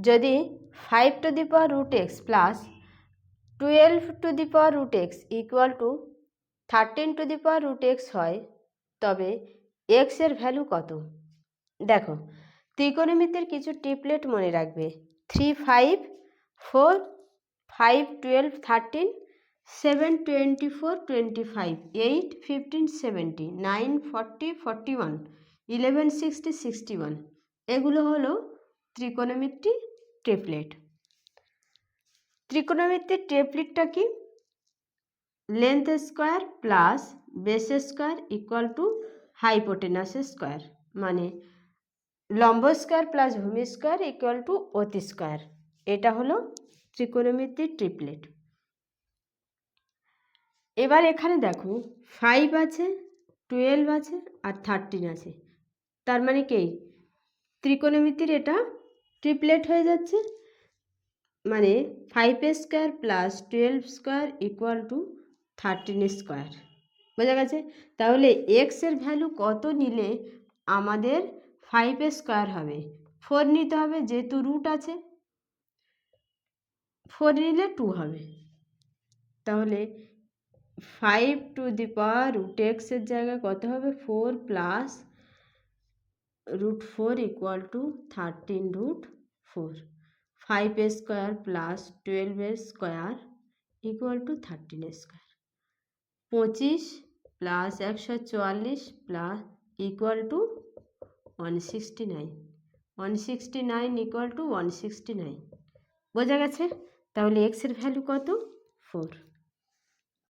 যদি 5 to the power root x plus 12 to the power root x equal to 13 to the power root x হয়, তবে এক্সের value কত? দেখো, ত্রিকোণমিতির কিছু টিপলেট মনে রাখবে। 3, 5, 4, 5, 12, 13, 7, 24, 25, 8, 15, 70, 9, 40, 41, 11, 60, 61 এগুলো হলো ত্রিকোণমিতির ট্রিপলেট। ত্রিকোণমিতির ট্রিপলেটটা কি? Length square plus base square equal two hypotenuse square, মানে লম্ব স্কোয়ার প্লাস ভূমি স্কোয়ার ইকুয়াল টু অতি স্কোয়ার। এটা হলো ত্রিকোণমিতির ট্রিপলেট। এবার এখানে দেখো 5 আছে, 12 আছে আর 13 আছে, তার মানে কি ত্রিকোণমিতির এটা ট্রিপলেট হয়ে যাচ্ছে, মানে 5 square plus 12 square equal to 13 square. বোঝা গেছে? তাহলে এক্সের ভ্যালু কত নিলে আমাদের 5 স্কোয়ার হবে? 4 নিতে হবে, যেহেতু রুট আছে, 4 নিলে 2 হবে। তাহলে 5 টু দি পাওয়ার রুট এক্সের জায়গায় কত হবে? 4 plus root 4 equal to 13 root 4। 5 square plus 12 square equal to 13 square. 25 plus 144 plus equal to 169। 169 equal to 169। বোঝা গেছে? তাহলে এক্সের ভ্যালু কত? 4।